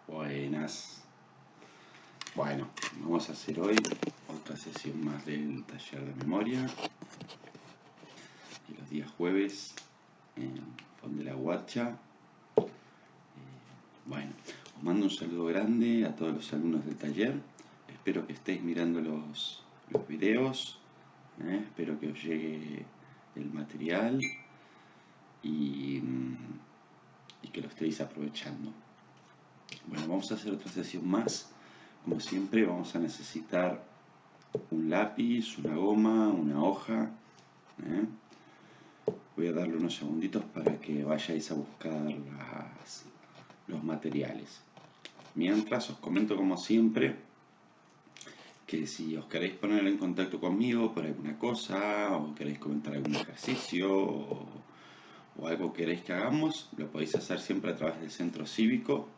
Buenas. Bueno, vamos a hacer hoy otra sesión más del taller de memoria. Y los días jueves en Font de la Guacha. Bueno, os mando un saludo grande a todos los alumnos del taller. Espero que estéis mirando los videos. Espero que os llegue el material y que lo estéis aprovechando. Bueno, vamos a hacer otra sesión más. Como siempre vamos a necesitar un lápiz, una goma, una hoja. Voy a darle unos segunditos para que vayáis a buscar los materiales. Mientras os comento como siempre que si os queréis poner en contacto conmigo por alguna cosa o queréis comentar algún ejercicio o algo que queréis que hagamos, lo podéis hacer siempre a través del centro cívico,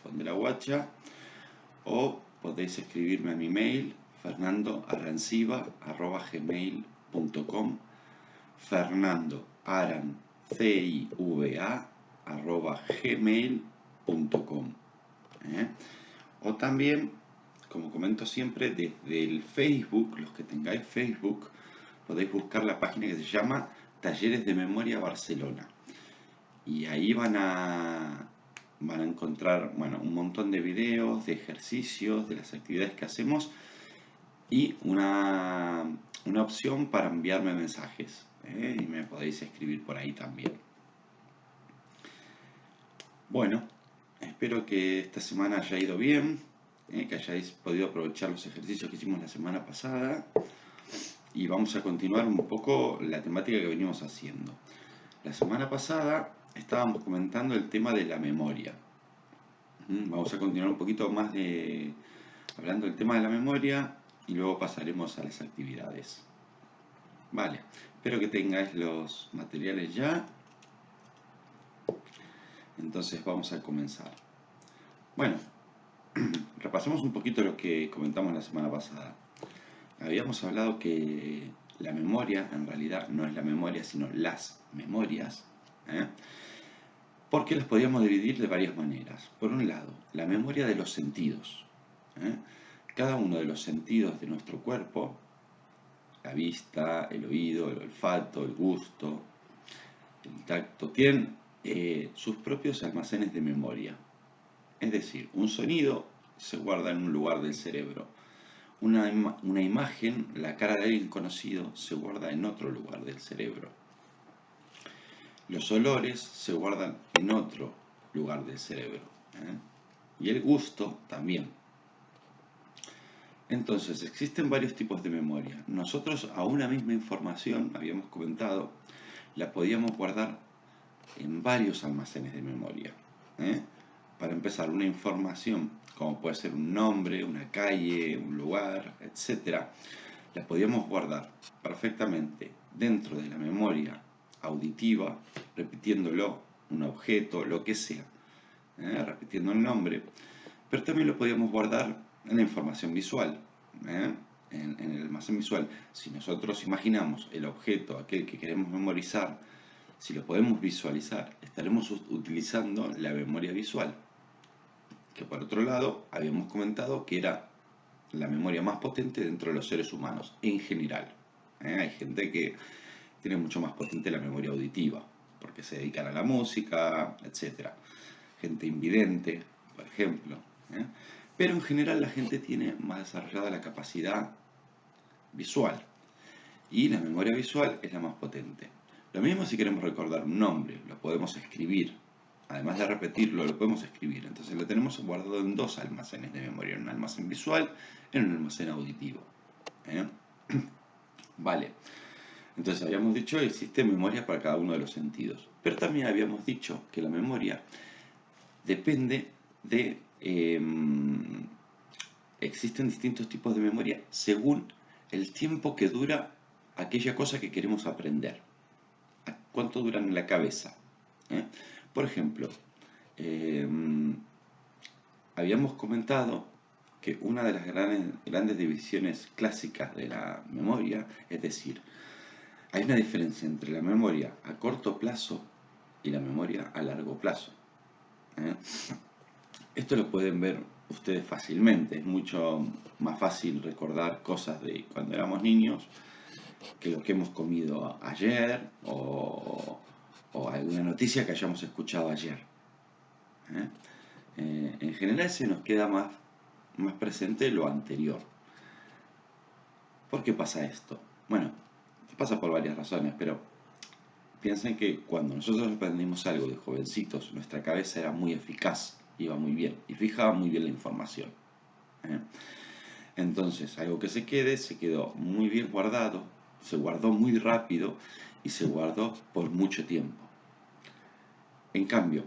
Font de la Guacha, o podéis escribirme a mi mail fernandoaranciba@gmail.com, fernandoaranciva@gmail.com, o también, como comento siempre, desde el Facebook, los que tengáis Facebook, podéis buscar la página que se llama Talleres de Memoria Barcelona, y ahí van a encontrar, bueno, un montón de videos, de ejercicios, de las actividades que hacemos y una opción para enviarme mensajes, y me podéis escribir por ahí también. Bueno, espero que esta semana haya ido bien, que hayáis podido aprovechar los ejercicios que hicimos la semana pasada, y vamos a continuar un poco la temática que venimos haciendo. La semana pasada estábamos comentando el tema de la memoria. Vamos a continuar un poquito más hablando del tema de la memoria y luego pasaremos a las actividades. Vale, espero que tengáis los materiales ya. Entonces vamos a comenzar. Bueno, repasemos un poquito lo que comentamos la semana pasada. Habíamos hablado que la memoria en realidad no es la memoria, sino las memorias, porque las podíamos dividir de varias maneras. Por un lado, la memoria de los sentidos. Cada uno de los sentidos de nuestro cuerpo, la vista, el oído, el olfato, el gusto, el tacto, tienen sus propios almacenes de memoria. Es decir, un sonido se guarda en un lugar del cerebro. Una imagen, la cara de alguien conocido, se guarda en otro lugar del cerebro. Los olores se guardan en otro lugar del cerebro. Y el gusto también. Entonces, existen varios tipos de memoria. Nosotros a una misma información, habíamos comentado, la podíamos guardar en varios almacenes de memoria. Para empezar, una información, como puede ser un nombre, una calle, un lugar, etc., la podíamos guardar perfectamente dentro de la memoria auditiva, repitiéndolo, un objeto, lo que sea, repitiendo el nombre, pero también lo podíamos guardar en la información visual, en el almacén visual. Si nosotros imaginamos el objeto, aquel que queremos memorizar, si lo podemos visualizar, estaremos utilizando la memoria visual, que por otro lado habíamos comentado que era la memoria más potente dentro de los seres humanos en general. Hay gente que tiene mucho más potente la memoria auditiva, porque se dedican a la música, etc. Gente invidente, por ejemplo. Pero en general la gente tiene más desarrollada la capacidad visual, y la memoria visual es la más potente. Lo mismo si queremos recordar un nombre, lo podemos escribir. Además de repetirlo, lo podemos escribir. Entonces lo tenemos guardado en dos almacenes de memoria, en un almacén visual y en un almacén auditivo. Vale. Entonces habíamos dicho que existe memoria para cada uno de los sentidos. Pero también habíamos dicho que la memoria depende de... existen distintos tipos de memoria según el tiempo que dura aquella cosa que queremos aprender. ¿Cuánto dura en la cabeza? Por ejemplo, habíamos comentado que una de las grandes divisiones clásicas de la memoria, es decir, hay una diferencia entre la memoria a corto plazo y la memoria a largo plazo. Esto lo pueden ver ustedes fácilmente. Es mucho más fácil recordar cosas de cuando éramos niños que lo que hemos comido ayer o alguna noticia que hayamos escuchado ayer. ¿Eh? En general se nos queda más presente lo anterior. ¿Por qué pasa esto? Bueno, pasa por varias razones, pero piensen que cuando nosotros aprendimos algo de jovencitos, nuestra cabeza era muy eficaz, iba muy bien y fijaba muy bien la información. ¿Eh? Entonces, algo que se quedó muy bien guardado, se guardó muy rápido y se guardó por mucho tiempo. En cambio,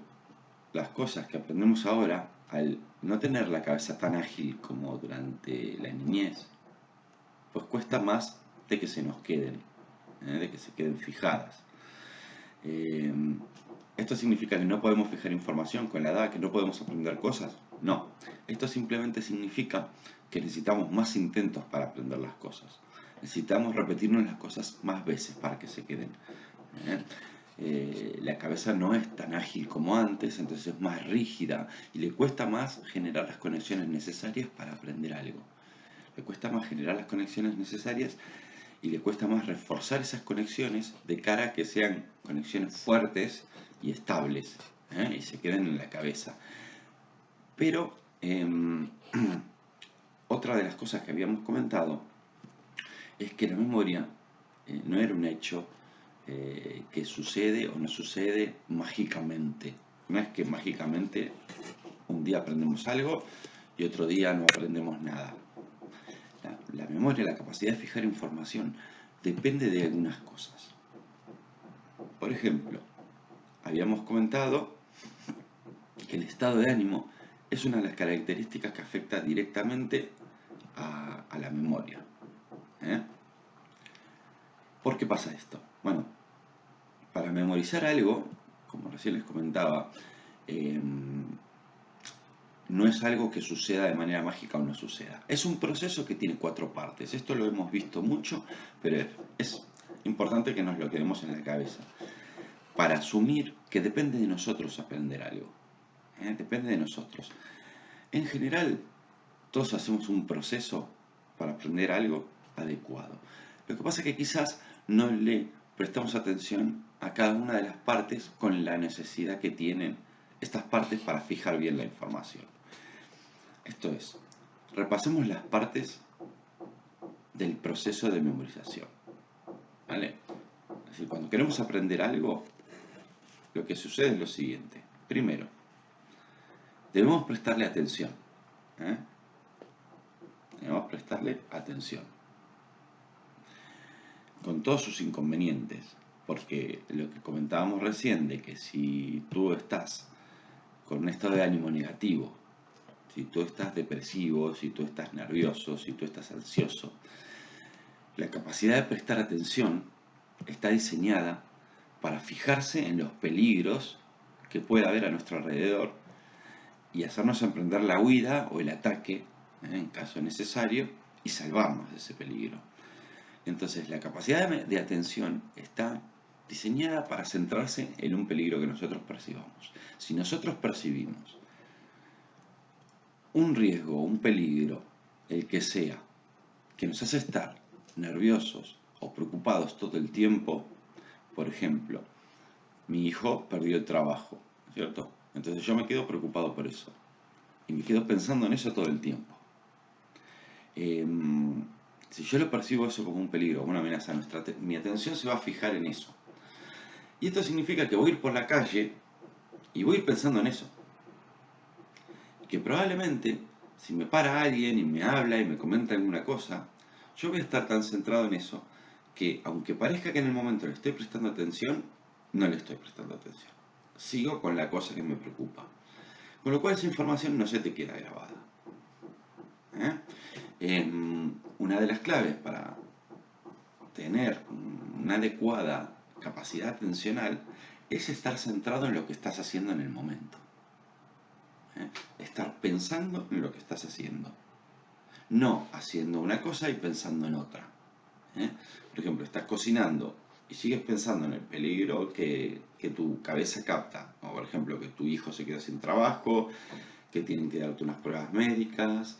las cosas que aprendemos ahora, al no tener la cabeza tan ágil como durante la niñez, pues cuesta más de que se nos queden, de que se queden fijadas. Eh, ¿Esto significa que no podemos fijar información con la edad, que no podemos aprender cosas? No, esto simplemente significa que necesitamos más intentos para aprender las cosas. Necesitamos repetirnos las cosas más veces para que se queden. La cabeza no es tan ágil como antes, entonces es más rígida y le cuesta más generar las conexiones necesarias para aprender algo. Le cuesta más generar las conexiones necesarias y le cuesta más reforzar esas conexiones de cara a que sean conexiones fuertes y estables, y se queden en la cabeza. Pero otra de las cosas que habíamos comentado es que la memoria no era un hecho que sucede o no sucede mágicamente. No es que mágicamente un día aprendemos algo y otro día no aprendemos nada. La memoria, la capacidad de fijar información, depende de algunas cosas. Por ejemplo, habíamos comentado que el estado de ánimo es una de las características que afecta directamente a la memoria. ¿Eh? ¿Por qué pasa esto? Bueno, para memorizar algo, como recién les comentaba, no es algo que suceda de manera mágica o no suceda. Es un proceso que tiene 4 partes. Esto lo hemos visto mucho, pero es importante que nos lo quedemos en la cabeza. Para asumir que depende de nosotros aprender algo. Depende de nosotros. En general, todos hacemos un proceso para aprender algo adecuado. Lo que pasa es que quizás no le prestamos atención a cada una de las partes con la necesidad que tienen estas partes para fijar bien la información. Esto es, repasemos las partes del proceso de memorización. ¿Vale? Es decir, cuando queremos aprender algo, lo que sucede es lo siguiente. Primero, debemos prestarle atención. Debemos prestarle atención. Con todos sus inconvenientes. Porque lo que comentábamos recién, de que si tú estás con un estado de ánimo negativo, si tú estás depresivo, si tú estás nervioso, si tú estás ansioso, la capacidad de prestar atención está diseñada para fijarse en los peligros que pueda haber a nuestro alrededor y hacernos emprender la huida o el ataque, en caso necesario, y salvarnos de ese peligro. Entonces, la capacidad de atención está diseñada para centrarse en un peligro que nosotros percibamos. Si nosotros percibimos un riesgo, un peligro, el que sea, que nos hace estar nerviosos o preocupados todo el tiempo, por ejemplo, mi hijo perdió el trabajo, ¿cierto? Entonces yo me quedo preocupado por eso. Y me quedo pensando en eso todo el tiempo. Si yo lo percibo eso como un peligro, una amenaza, mi atención se va a fijar en eso. Y esto significa que voy a ir por la calle y voy a ir pensando en eso. Que probablemente, si me para alguien y me habla y me comenta alguna cosa, yo voy a estar tan centrado en eso que, aunque parezca que en el momento le estoy prestando atención, no le estoy prestando atención. Sigo con la cosa que me preocupa. Con lo cual esa información no se te queda grabada. Una de las claves para tener una adecuada capacidad atencional es estar centrado en lo que estás haciendo en el momento. Estar pensando en lo que estás haciendo. No haciendo una cosa y pensando en otra. Por ejemplo, estás cocinando y sigues pensando en el peligro que tu cabeza capta. O por ejemplo, que tu hijo se queda sin trabajo, que tienen que darte unas pruebas médicas,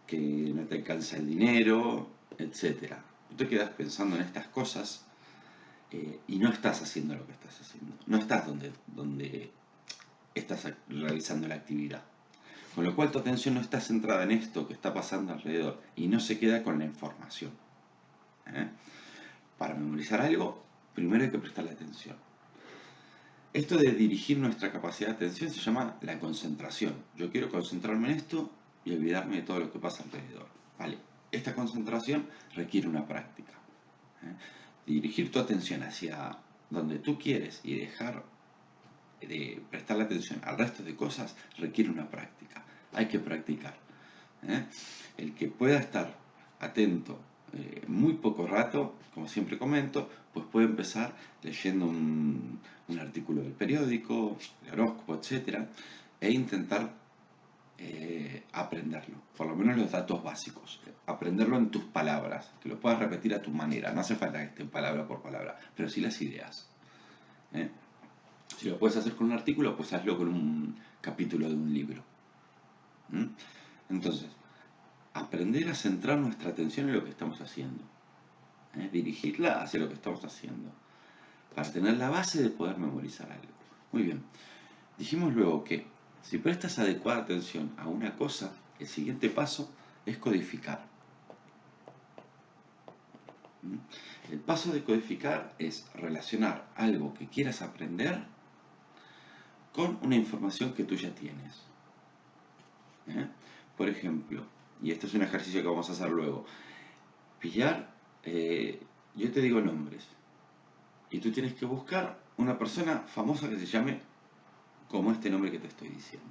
que no te alcanza el dinero, etcétera. Tú te quedas pensando en estas cosas y no estás haciendo lo que estás haciendo. No estás donde estás realizando la actividad. Con lo cual tu atención no está centrada en esto que está pasando alrededor y no se queda con la información. ¿eh? Para memorizar algo, primero hay que prestarle atención. Esto de dirigir nuestra capacidad de atención se llama la concentración. Yo quiero concentrarme en esto y olvidarme de todo lo que pasa alrededor. Vale. Esta concentración requiere una práctica. ¿eh? Dirigir tu atención hacia donde tú quieres y dejar de prestarle atención al resto de cosas requiere una práctica. Hay que practicar. ¿eh? El que pueda estar atento muy poco rato, como siempre comento, pues puede empezar leyendo un artículo del periódico, el horóscopo, etcétera, e intentar aprenderlo, por lo menos los datos básicos, aprenderlo en tus palabras, que lo puedas repetir a tu manera, no hace falta que esté palabra por palabra, pero sí las ideas. ¿eh? Si lo puedes hacer con un artículo, pues hazlo con un capítulo de un libro. Entonces, aprender a centrar nuestra atención en lo que estamos haciendo, dirigirla hacia lo que estamos haciendo, para tener la base de poder memorizar algo. Muy bien, dijimos luego que si prestas adecuada atención a una cosa, el siguiente paso es codificar. El paso de codificar es relacionar algo que quieras aprender con una información que tú ya tienes. Por ejemplo, y esto es un ejercicio que vamos a hacer luego, pillar, yo te digo nombres, y tú tienes que buscar una persona famosa que se llame como este nombre que te estoy diciendo.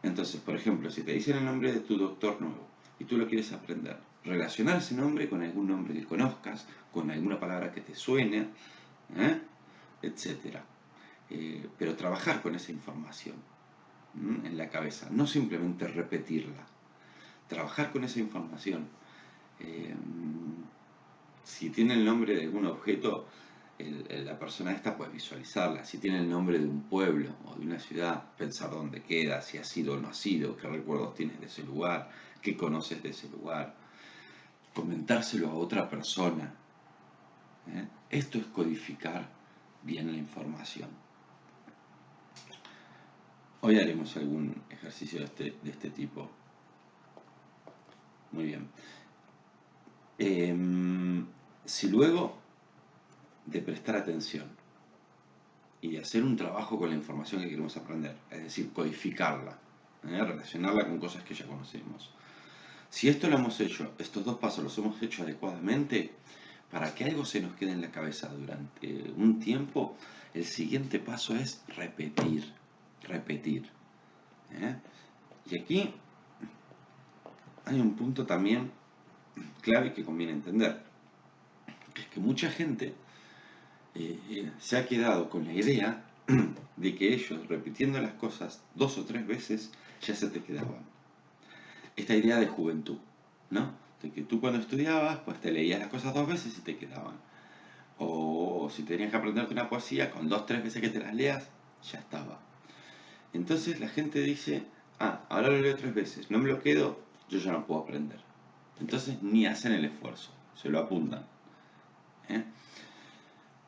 Entonces, por ejemplo, si te dicen el nombre de tu doctor nuevo y tú lo quieres aprender, relacionar ese nombre con algún nombre que conozcas, con alguna palabra que te suene, etcétera. Pero trabajar con esa información en la cabeza, no simplemente repetirla. Trabajar con esa información. Si tiene el nombre de algún objeto, la persona esta puede visualizarla. Si tiene el nombre de un pueblo o de una ciudad, pensar dónde queda, si ha sido o no ha sido, qué recuerdos tienes de ese lugar, qué conoces de ese lugar. Comentárselo a otra persona. Esto es codificar bien la información. Hoy haremos algún ejercicio de este tipo. Muy bien. Si luego de prestar atención y de hacer un trabajo con la información que queremos aprender, es decir, codificarla, relacionarla con cosas que ya conocemos. Si esto lo hemos hecho, estos dos pasos los hemos hecho adecuadamente, para que algo se nos quede en la cabeza durante un tiempo, el siguiente paso es repetir, repetir. Y aquí hay un punto también clave que conviene entender, que es que mucha gente se ha quedado con la idea de que ellos, repitiendo las cosas 2 o 3 veces, ya se te quedaban. Esta idea de juventud, ¿no? De que tú cuando estudiabas, pues te leías las cosas 2 veces y te quedaban. O si tenías que aprenderte una poesía, con 2 o 3 veces que te las leas, ya estaba. Entonces la gente dice, ahora lo leo 3 veces, no me lo quedo, yo ya no puedo aprender. Entonces ni hacen el esfuerzo, se lo apuntan.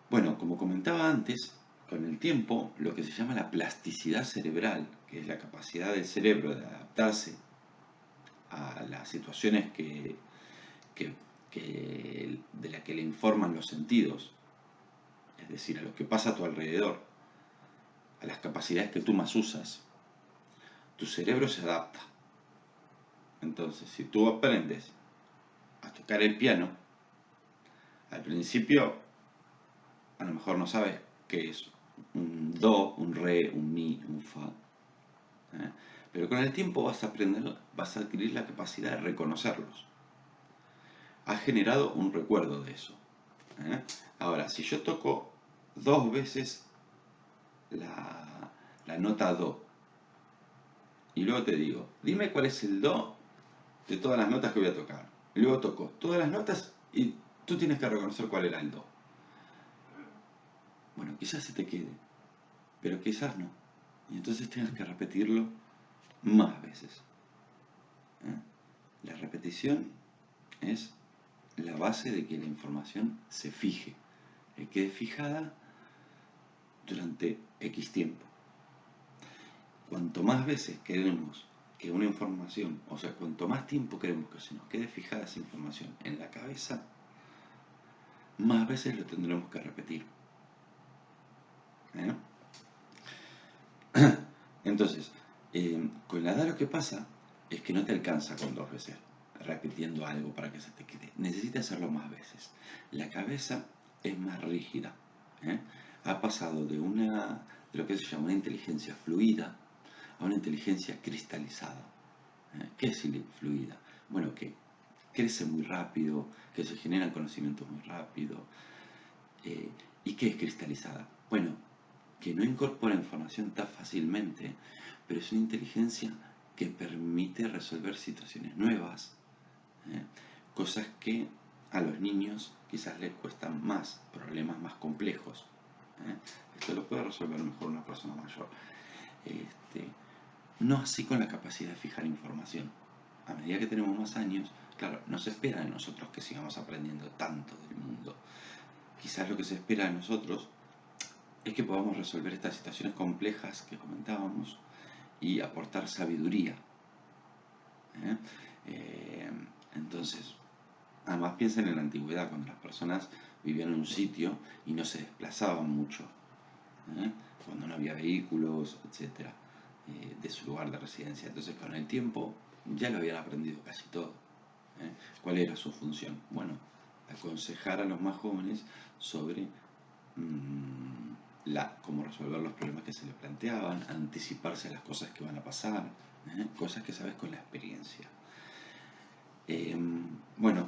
Bueno, como comentaba antes, con el tiempo, lo que se llama la plasticidad cerebral, que es la capacidad del cerebro de adaptarse a las situaciones de las que le informan los sentidos, es decir, a lo que pasa a tu alrededor, a las capacidades que tú más usas, tu cerebro se adapta. Entonces, si tú aprendes a tocar el piano, al principio a lo mejor no sabes qué es un do, un re, un mi, un fa. Pero con el tiempo vas a aprender, vas a adquirir la capacidad de reconocerlos. Has generado un recuerdo de eso. Ahora, si yo toco 2 veces la nota do y luego te digo, dime cuál es el do de todas las notas que voy a tocar. Y luego toco todas las notas y tú tienes que reconocer cuál era el do. Bueno, quizás se te quede, pero quizás no. y entonces tengas que repetirlo más veces. ¿eh? La repetición es la base de que la información se fije, que quede fijada durante X tiempo. Cuanto más veces queremos que una información, o sea, cuanto más tiempo queremos que se nos quede fijada esa información en la cabeza, más veces lo tendremos que repetir. ¿eh? Entonces, con la edad lo que pasa es que no te alcanza con 2 veces repitiendo algo para que se te quede. Necesitas hacerlo más veces. La cabeza es más rígida. ¿eh? Ha pasado de lo que se llama una inteligencia fluida a una inteligencia cristalizada. ¿Qué es fluida? Bueno, que crece muy rápido, que se generan conocimientos muy rápido. ¿Y qué es cristalizada? Bueno, que no incorpora información tan fácilmente, pero es una inteligencia que permite resolver situaciones nuevas, ¿eh? Cosas que a los niños quizás les cuestan más, problemas más complejos. ¿eh? Esto lo puede resolver mejor una persona mayor. No así con la capacidad de fijar información. A medida que tenemos más años, claro, no se espera de nosotros que sigamos aprendiendo tanto del mundo. Quizás lo que se espera de nosotros es que podamos resolver estas situaciones complejas que comentábamos y aportar sabiduría. ¿eh? Entonces, además piensen en la antigüedad, cuando las personas vivían en un sitio y no se desplazaban mucho, cuando no había vehículos, etcétera, de su lugar de residencia. Entonces, con el tiempo ya lo habían aprendido casi todo. ¿Cuál era su función? Bueno, aconsejar a los más jóvenes sobre cómo resolver los problemas que se le planteaban, anticiparse a las cosas que van a pasar, cosas que sabes con la experiencia. Bueno,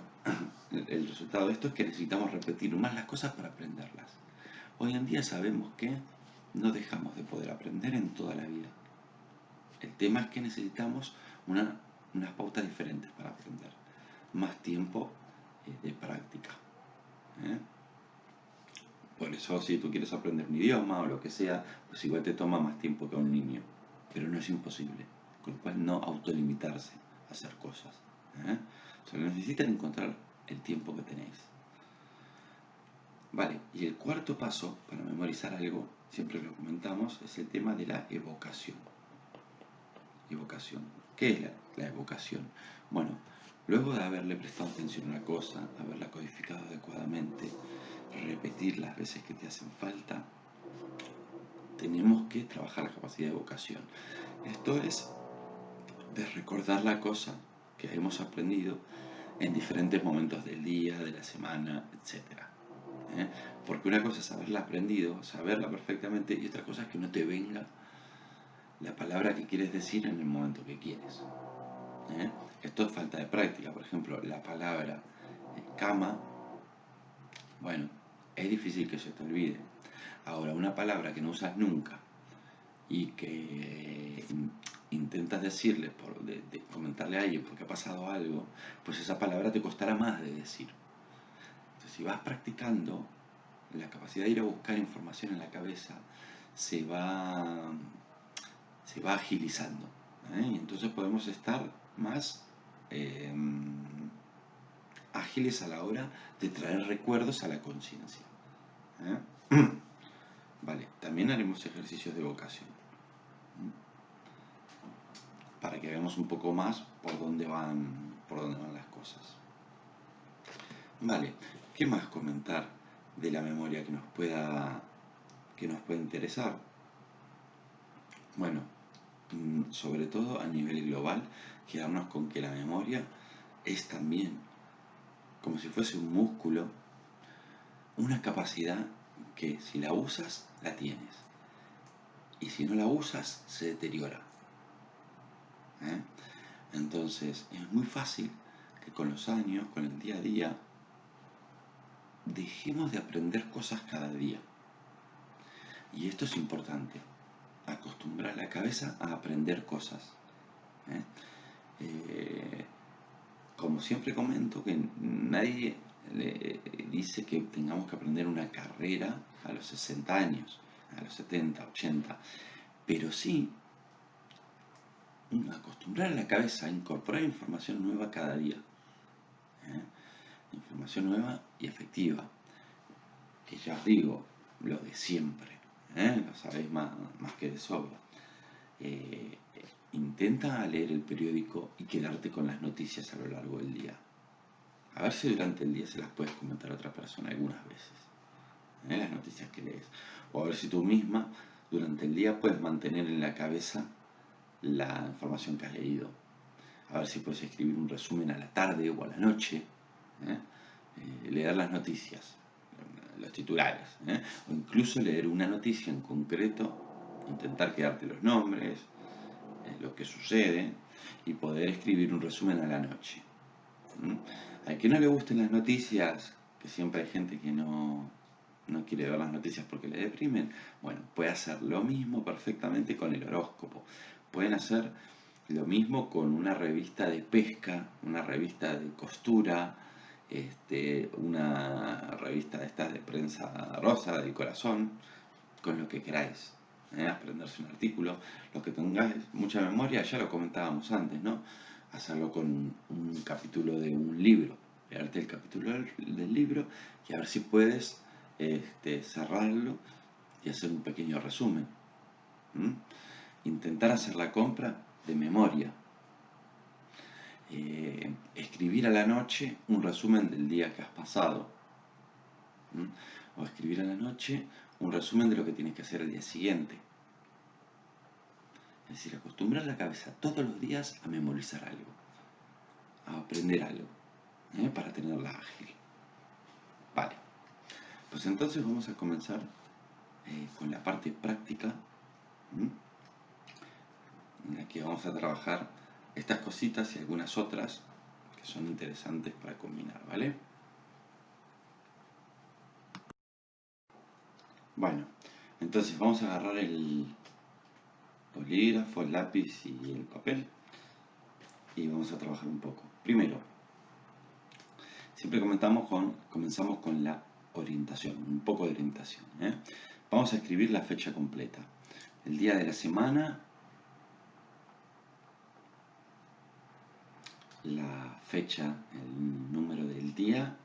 el resultado de esto es que necesitamos repetir más las cosas para aprenderlas. Hoy en día sabemos que no dejamos de poder aprender en toda la vida. El tema es que necesitamos unas pautas diferentes para aprender, más tiempo de práctica. Por eso, si tú quieres aprender un idioma o lo que sea, pues igual te toma más tiempo que a un niño, pero no es imposible, con lo cual no autolimitarse a hacer cosas. Solo necesitan encontrar el tiempo que tenéis. Vale, y el cuarto paso para memorizar algo, siempre lo comentamos, es el tema de la evocación. Evocación. ¿Qué es la evocación? Bueno, luego de haberle prestado atención a una cosa, haberla codificado adecuadamente, repetir las veces que te hacen falta, tenemos que trabajar la capacidad de evocación. Esto es de recordar la cosa que hemos aprendido en diferentes momentos del día, de la semana, etc. Porque una cosa es haberla aprendido, saberla perfectamente, y otra cosa es que no te venga la palabra que quieres decir en el momento que quieres. Esto es falta de práctica. Por ejemplo, la palabra cama, bueno, es difícil que se te olvide. Ahora, una palabra que no usas nunca y que intentas decirle, comentarle a alguien porque ha pasado algo, pues esa palabra te costará más de decir. Entonces, si vas practicando, la capacidad de ir a buscar información en la cabeza se va agilizando. Y entonces podemos estar más ágiles a la hora de traer recuerdos a la conciencia. Vale, también haremos ejercicios de evocación para que veamos un poco más por dónde van las cosas. Vale, ¿qué más comentar de la memoria que nos pueda interesar? Bueno, sobre todo a nivel global, quedarnos con que la memoria es también, como si fuese un músculo, una capacidad que si la usas, la tienes. Y si no la usas, se deteriora. Entonces, es muy fácil que con los años, con el día a día, dejemos de aprender cosas cada día. Y esto es importante, acostumbrar la cabeza a aprender cosas. Como siempre comento, que nadie le dice que tengamos que aprender una carrera a los 60 años, a los 70, 80. pero sí acostumbrar a la cabeza a incorporar información nueva cada día. Información nueva y efectiva. Que ya os digo, lo de siempre. Lo sabéis más que de sobra. Intenta leer el periódico y quedarte con las noticias a lo largo del día. A ver si durante el día se las puedes comentar a otra persona algunas veces. Las noticias que lees. O a ver si tú misma durante el día puedes mantener en la cabeza la información que has leído. A ver si puedes escribir un resumen a la tarde o a la noche. Leer las noticias, los titulares. O incluso leer una noticia en concreto, intentar quedarte los nombres, lo que sucede, y poder escribir un resumen a la noche. Al que no le gusten las noticias, que siempre hay gente que no quiere ver las noticias porque le deprimen, bueno, puede hacer lo mismo perfectamente con el horóscopo. Pueden hacer lo mismo con una revista de pesca, una revista de costura, una revista de estas de prensa rosa, del corazón, con lo que queráis. Aprenderse un artículo, lo que tengáis mucha memoria, ya lo comentábamos antes, ¿no? Hacerlo con un capítulo de un libro, leerte el capítulo del libro y a ver si puedes cerrarlo y hacer un pequeño resumen. Intentar hacer la compra de memoria. Escribir a la noche un resumen del día que has pasado. O escribir a la noche un resumen de lo que tienes que hacer el día siguiente. Es decir, acostumbrar la cabeza todos los días a memorizar algo, a aprender algo, para tenerla ágil. Vale, pues entonces vamos a comenzar con la parte práctica, en la que vamos a trabajar estas cositas y algunas otras que son interesantes para combinar, ¿vale? Bueno, entonces vamos a agarrar el bolígrafo, el lápiz y el papel y vamos a trabajar un poco. Primero, siempre comenzamos con la orientación, un poco de orientación. Vamos a escribir la fecha completa. El día de la semana, la fecha, el número del día,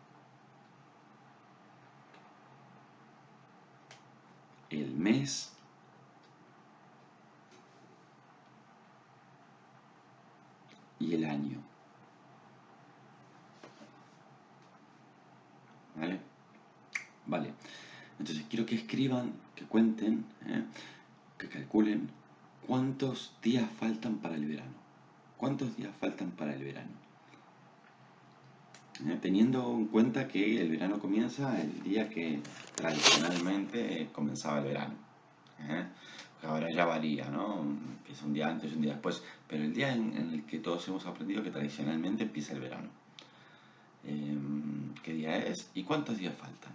el mes, y el año. ¿Vale? Vale. Entonces quiero que escriban, que cuenten, que calculen cuántos días faltan para el verano. ¿Cuántos días faltan para el verano? Teniendo en cuenta que el verano comienza el día que tradicionalmente comenzaba el verano. Ahora ya varía, ¿no? Que es un día antes y un día después, pero el día en el que todos hemos aprendido que tradicionalmente empieza el verano. ¿Qué día es? ¿Y cuántos días faltan?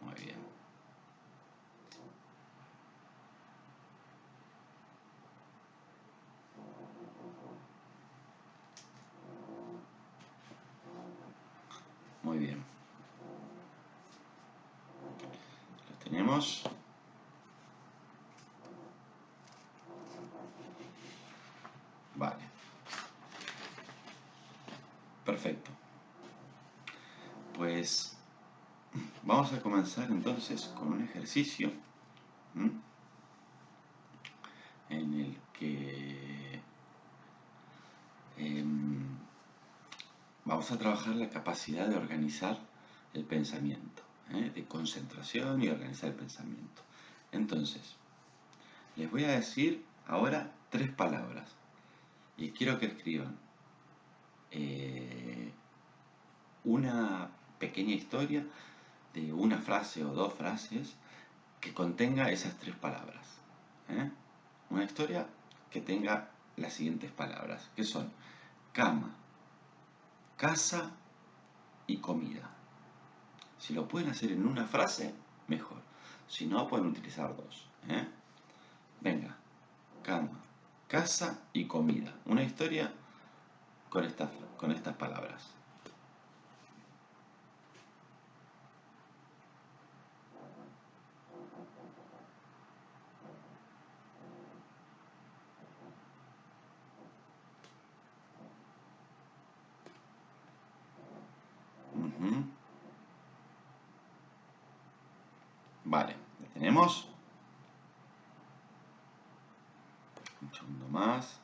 Muy bien. Muy bien. Lo tenemos. Vale. Perfecto. Pues vamos a comenzar entonces con un ejercicio en el que vamos a trabajar la capacidad de organizar el pensamiento, de concentración y organizar el pensamiento. Entonces, les voy a decir ahora 3 palabras y quiero que escriban una pequeña historia de una frase o 2 frases que contenga esas 3 palabras. Una historia que tenga las siguientes palabras, que son cama, casa y comida. Si lo pueden hacer en una frase, mejor. Si no, pueden utilizar 2. Venga, cama, casa y comida. Una historia con estas palabras. Ujú. Vale, ¿la tenemos? Un segundo más.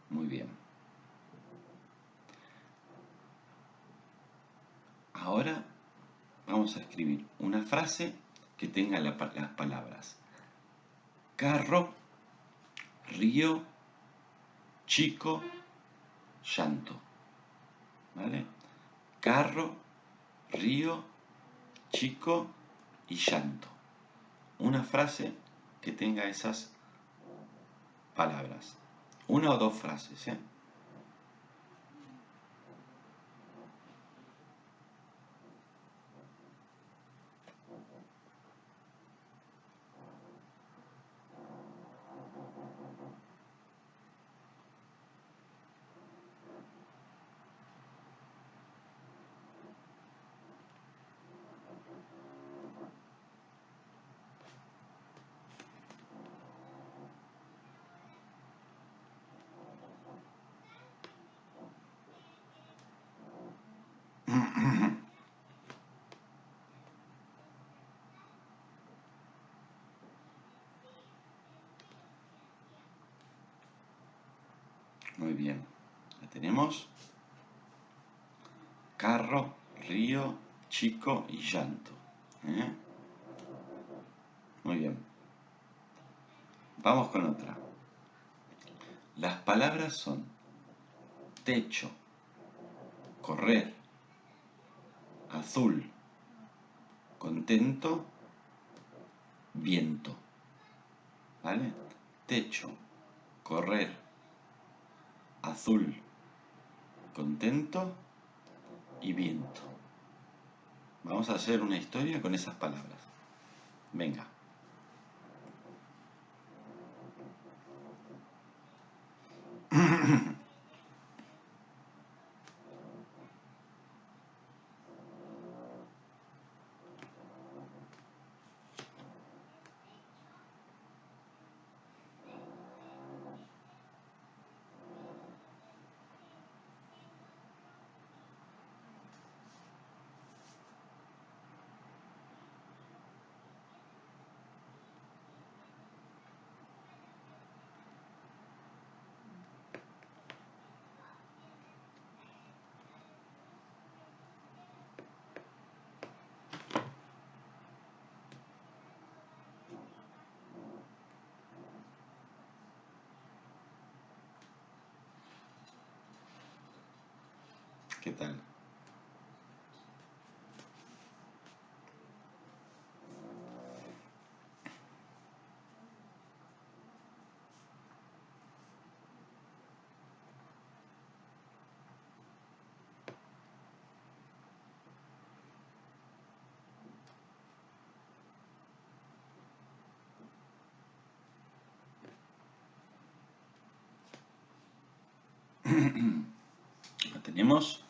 Muy bien. Ahora vamos a escribir una frase que tenga las palabras carro, río, chico, llanto. ¿Vale? Carro, río, chico y llanto. Una frase que tenga esas palabras. Una o dos frases, ¿eh? Muy bien. ¿La tenemos? Carro, río, chico y llanto. ¿Eh? Muy bien. Vamos con otra. Las palabras son techo, correr, azul, contento, viento. ¿Vale? Techo, correr, azul, contento y viento. Vamos a hacer una historia con esas palabras. Venga. ¿Qué tal? ¿La tenemos?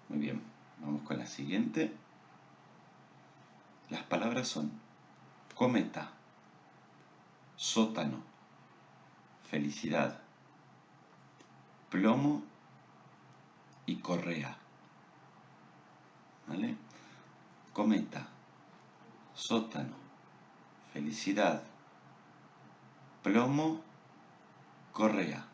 Muy bien. Vamos con la siguiente. Las palabras son cometa, sótano, felicidad, plomo y correa. ¿Vale? Cometa, sótano, felicidad, plomo, correa.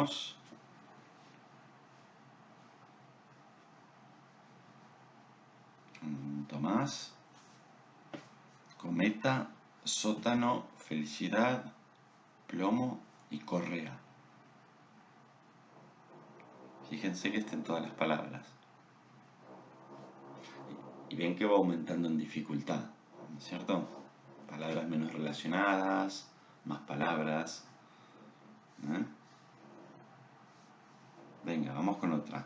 tenemos Tomás, cometa, sótano, felicidad, plomo y correa. Fíjense que estén todas las palabras. Y ven que va aumentando en dificultad, ¿no es cierto? Palabras menos relacionadas, más palabras. ¿Eh? Venga, vamos con otra.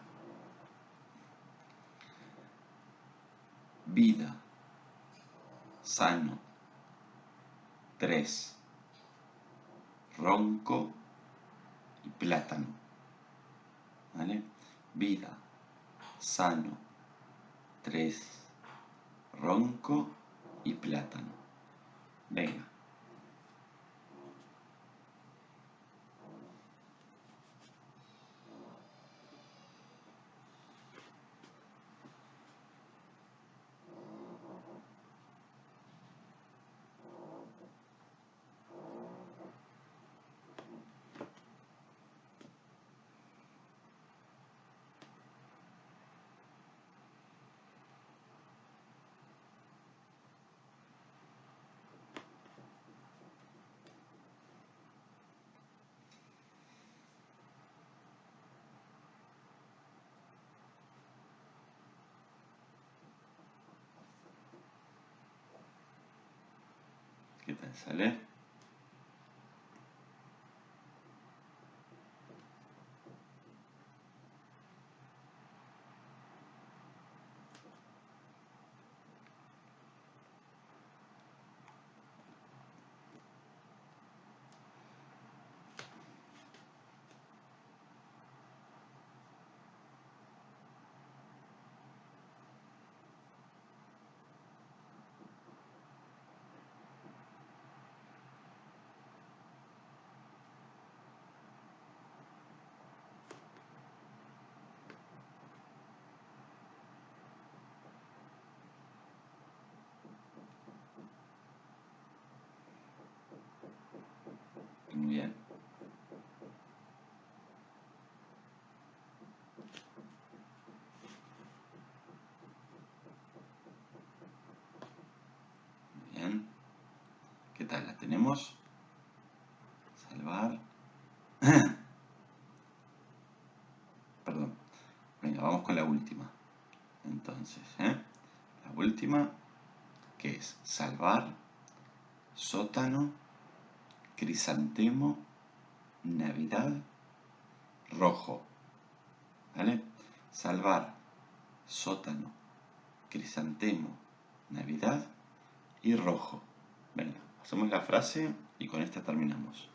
Vida, sano, 3, ronco y plátano. ¿Vale? Vida, sano, 3, ronco y plátano. Venga. ¿Qué tal sale? Muy bien. Bien. ¿Qué tal? ¿La tenemos? Salvar. Perdón. Venga, vamos con la última. Entonces, la última, que es salvar, sótano, crisantemo, Navidad, rojo. ¿Vale? Salvar, sótano, crisantemo, Navidad y rojo. Venga, hacemos la frase y con esta terminamos.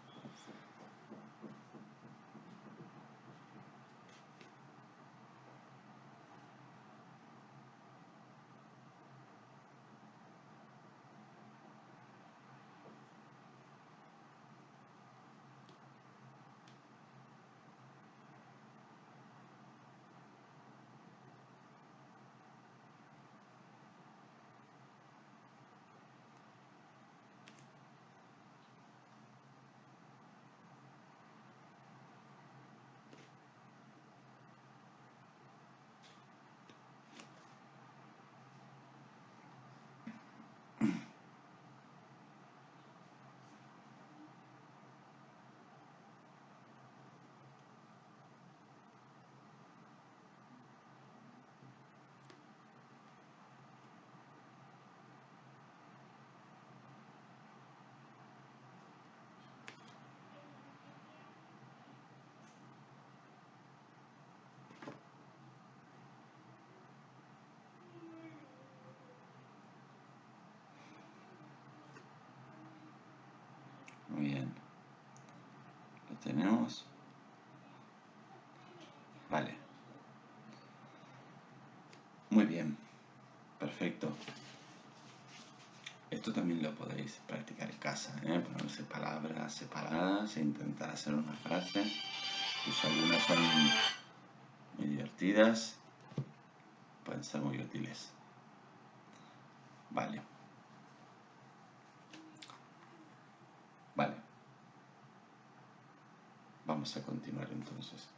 Muy bien. ¿Lo tenemos? Vale. Muy bien. Perfecto. Esto también lo podéis practicar en casa, ponerse palabras separadas e intentar hacer una frase. Incluso algunas son muy divertidas, pueden ser muy útiles. Vale. Vale. Vamos. vamos a continuar entonces.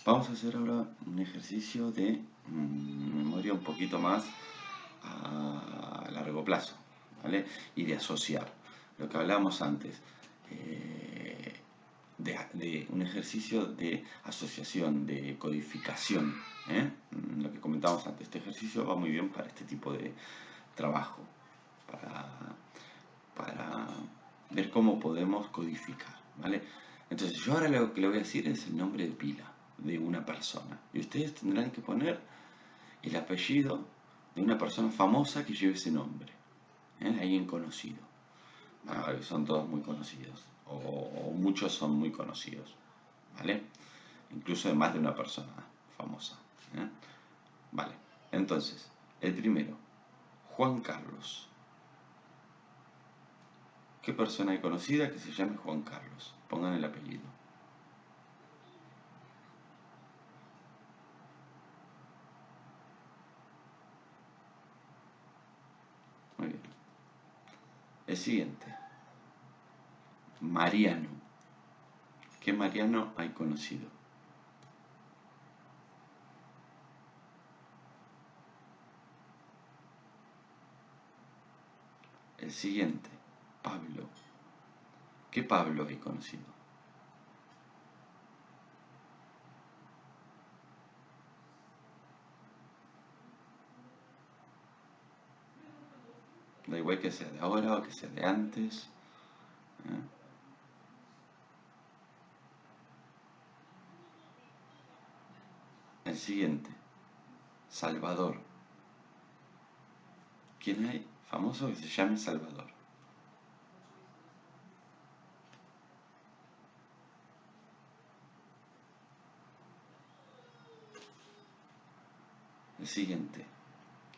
Vamos a hacer ahora un ejercicio de memoria un poquito más a largo plazo, ¿vale? Y de asociar. Lo que hablábamos antes, de un ejercicio de asociación, de codificación, ¿eh? Lo que comentábamos antes. Este ejercicio va muy bien para este tipo de trabajo, para ver cómo podemos codificar, ¿vale? Entonces yo ahora lo que le voy a decir es el nombre de pila de una persona. Y ustedes tendrán que poner el apellido de una persona famosa que lleve ese nombre. Alguien conocido. Son todos muy conocidos. O muchos son muy conocidos. ¿Vale? Incluso de más de una persona famosa. Vale. Entonces, el primero, Juan Carlos. ¿Qué persona hay conocida que se llame Juan Carlos? Pongan el apellido. Muy bien. El siguiente. Mariano. ¿Qué Mariano hay conocido? El siguiente. Pablo. ¿Qué Pablo hay conocido? Da igual que sea de ahora o que sea de antes. ¿Eh? El siguiente. Salvador. ¿Quién hay famoso que se llame Salvador? El siguiente.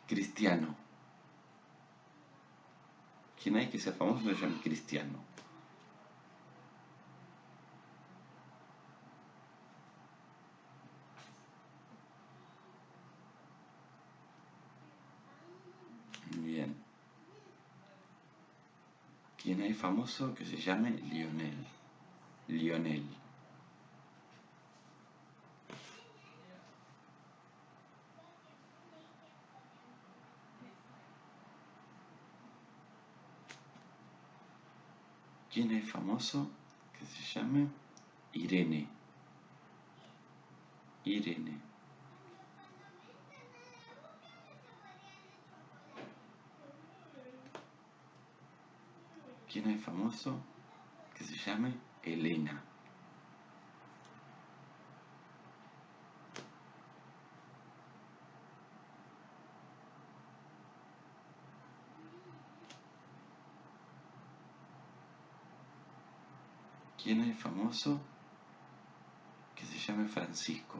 Cristiano. ¿Quién hay que sea famoso que se llame Cristiano? Bien. ¿Quién hay famoso que se llame Lionel? Lionel. ¿Quién hay famoso que se llame Irene? Irene. ¿Quién hay famoso que se llame Elena? ¿Quién hay famoso que se llame Francisco?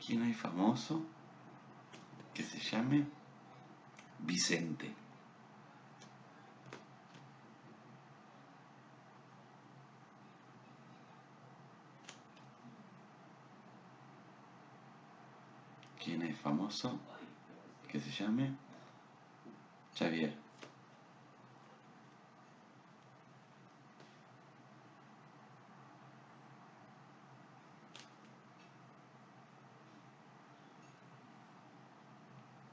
¿Quién hay famoso que se llame Vicente? ¿Quién hay famoso que se llame Xavier?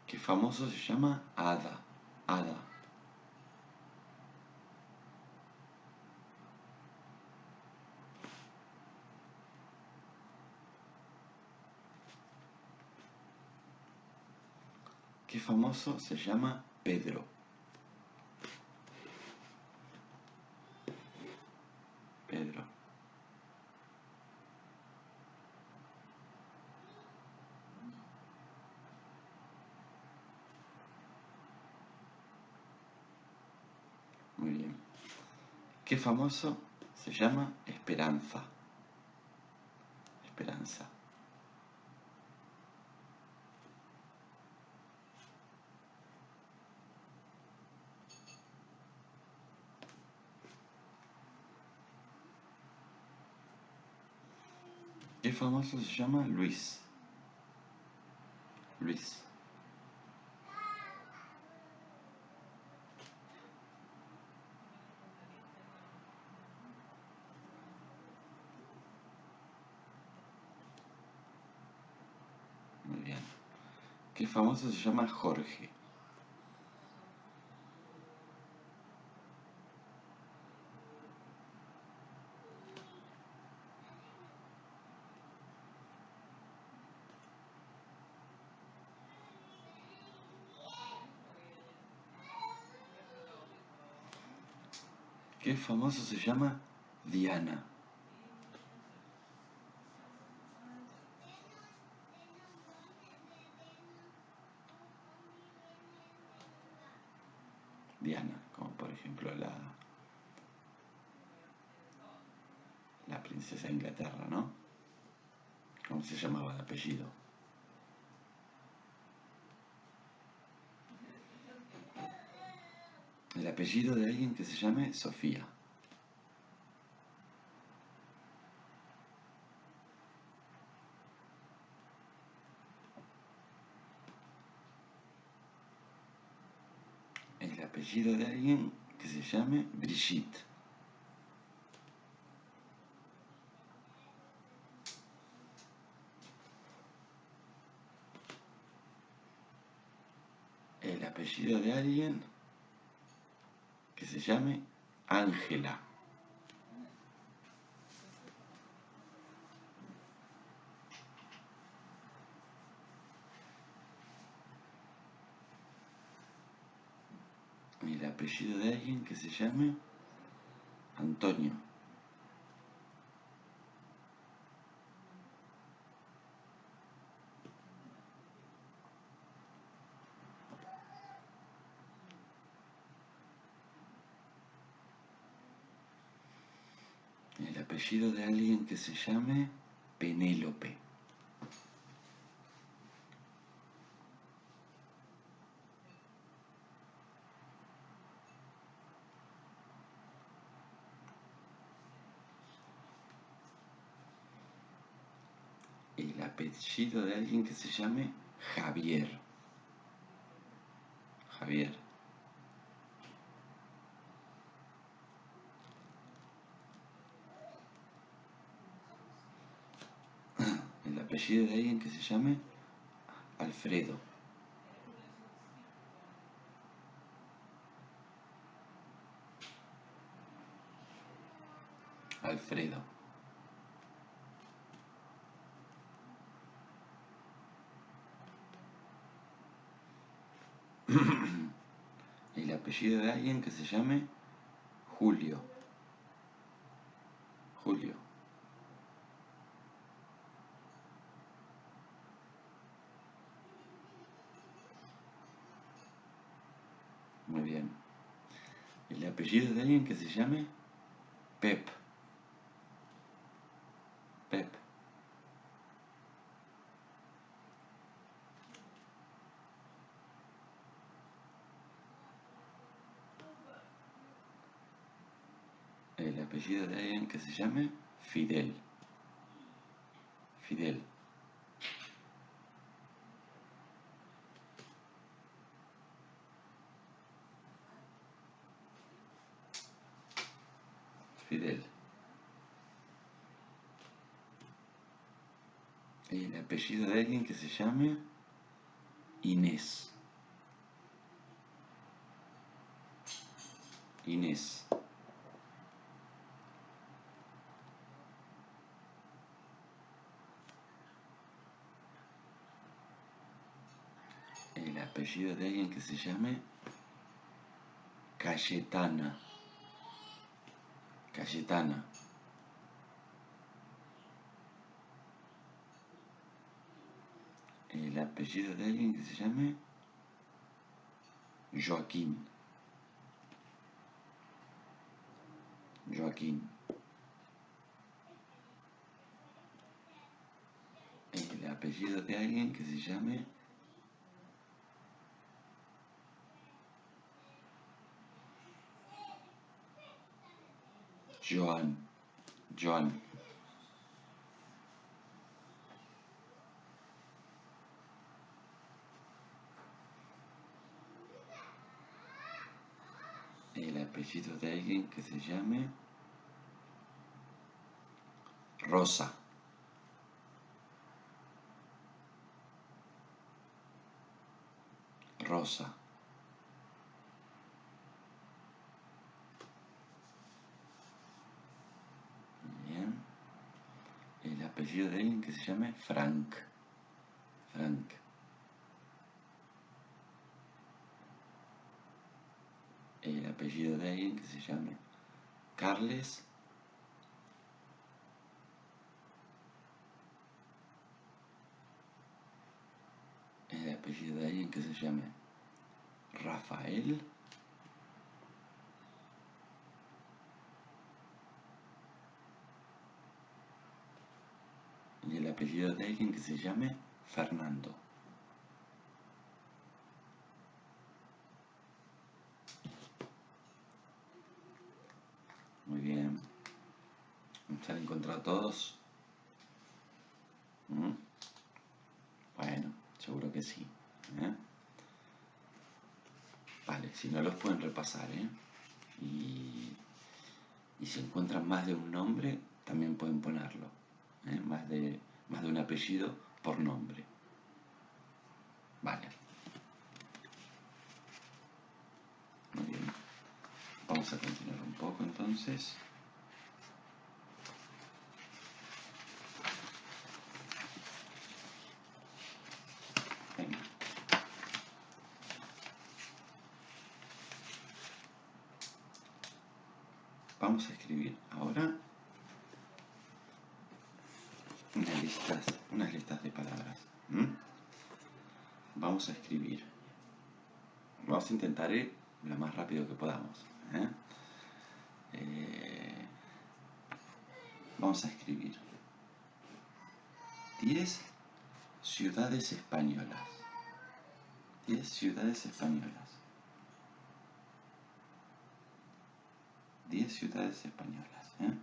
¿Qué famoso se llama Ada? Ada. ¿Qué famoso se llama Pedro? Pedro. Muy bien. ¿Qué famoso se llama Esperanza? Esperanza. ¿Qué famoso se llama Luis? Luis. Muy bien. ¿Qué famoso se llama Jorge? ¿Qué famoso se llama Diana? Diana, como por ejemplo la princesa de Inglaterra, ¿no? ¿Cómo se llamaba de apellido? El apellido de alguien que se llame Sofía. El apellido de alguien que se llame Brigitte. El apellido de alguien que se llame Ángela. El apellido de alguien que se llame Antonio. El apellido de alguien que se llame Penélope. El apellido de alguien que se llame Javier. Javier. El apellido de alguien que se llame Alfredo. Alfredo. El apellido de alguien que se llame Julio. Julio. Muy bien. El apellido de alguien que se llame Pep. Pep. El apellido de alguien que se llame Fidel. Fidel. Fidel. El apellido de alguien que se llame Inés. Inés. El apellido de alguien que se llame Cayetana. Cayetana. El apellido de alguien que se llame Joaquín. Joaquín. El apellido de alguien que se llame Joan. Joan. el apellido de alguien que se llame Rosa. Rosa. Bien. El apellido de alguien que se llame Frank. Frank. El apellido de alguien que se llame Carles. El apellido de alguien que se llame Rafael. Y el apellido de alguien que se llame Fernando. Muy bien. ¿Se han encontrado todos? ¿Mm? Bueno, seguro que sí. ¿Eh? Vale, si no los pueden repasar, ¿eh? Y si encuentran más de un nombre, también pueden ponerlo. ¿Eh? Más de un apellido por nombre. Vale. Muy bien. Vamos a continuar un poco entonces. Venga. Vamos a escribir ahora unas listas de palabras. ¿Mm? Vamos a escribir. Vamos a intentar ir lo más rápido que podamos. ¿Eh? Vamos a escribir 10 ciudades españolas. 10 ciudades españolas. 10 ciudades españolas. ¿Eh?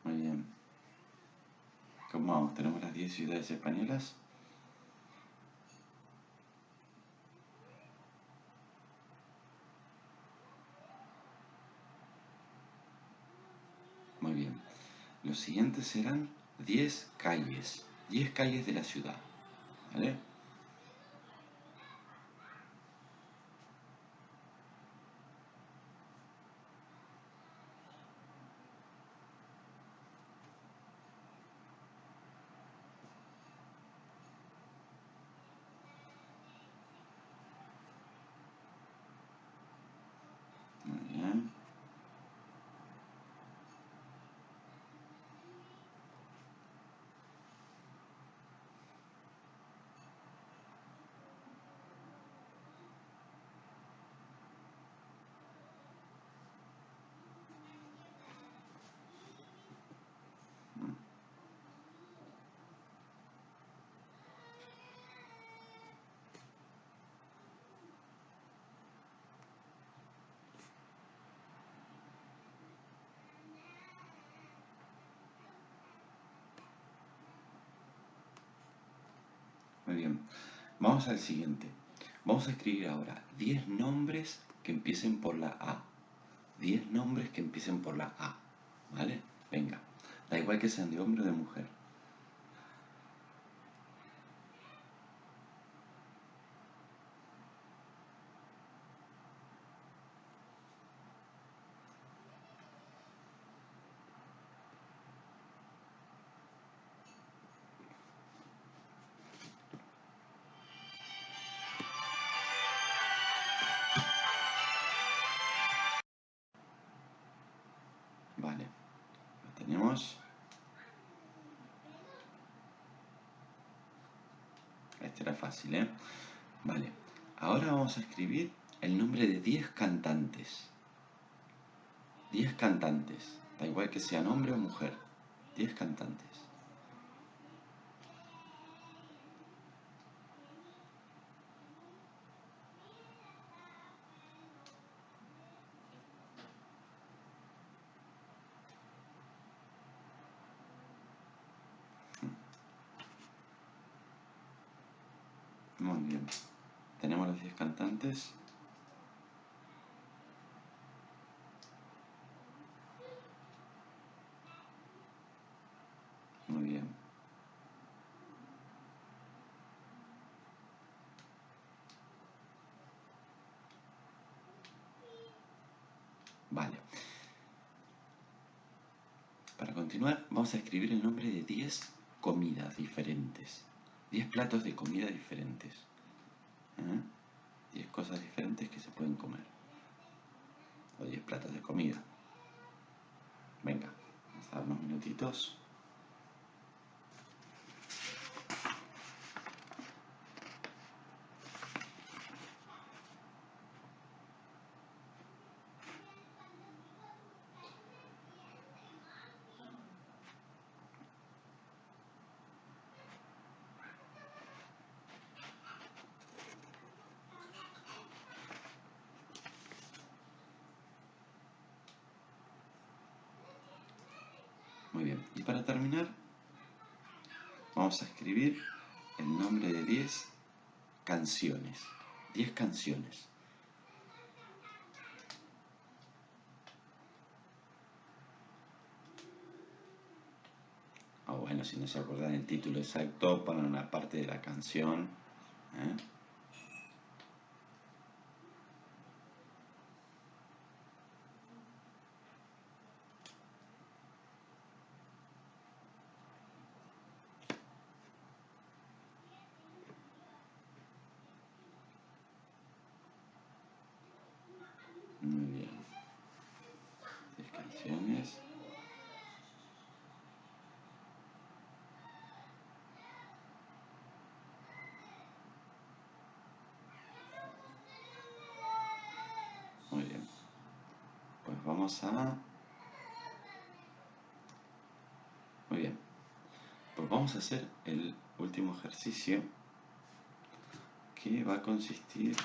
Muy bien. ¿Cómo vamos? ¿Tenemos las 10 ciudades españolas? Muy bien. Los siguientes serán 10 calles. 10 calles de la ciudad. ¿Vale? Muy bien. Muy bien. Vamos al siguiente. Vamos a escribir ahora 10 nombres que empiecen por la A. 10 nombres que empiecen por la A. ¿Vale? Venga. Da igual que sean de hombre o de mujer. Vale. tenemos. Este era fácil, ¿eh? Vale. Ahora vamos a escribir el nombre de 10 cantantes. 10 cantantes. Da igual que sean hombre o mujer. 10 cantantes. Muy bien. Tenemos los 10 cantantes. Muy bien. Vale. Para continuar, vamos a escribir el nombre de 10 comidas diferentes. 10 platos de comida diferentes. 10 cosas diferentes que se pueden comer. O 10 platos de comida. Venga, vamos a dar unos minutitos. Muy bien, y para terminar, vamos a escribir el nombre de 10 canciones. 10 canciones. O bueno, si no se acuerdan el título exacto, ponen una parte de la canción. Muy bien. 10 canciones. Muy bien. Pues vamos a... Muy bien. Pues vamos a hacer el último ejercicio que va a consistir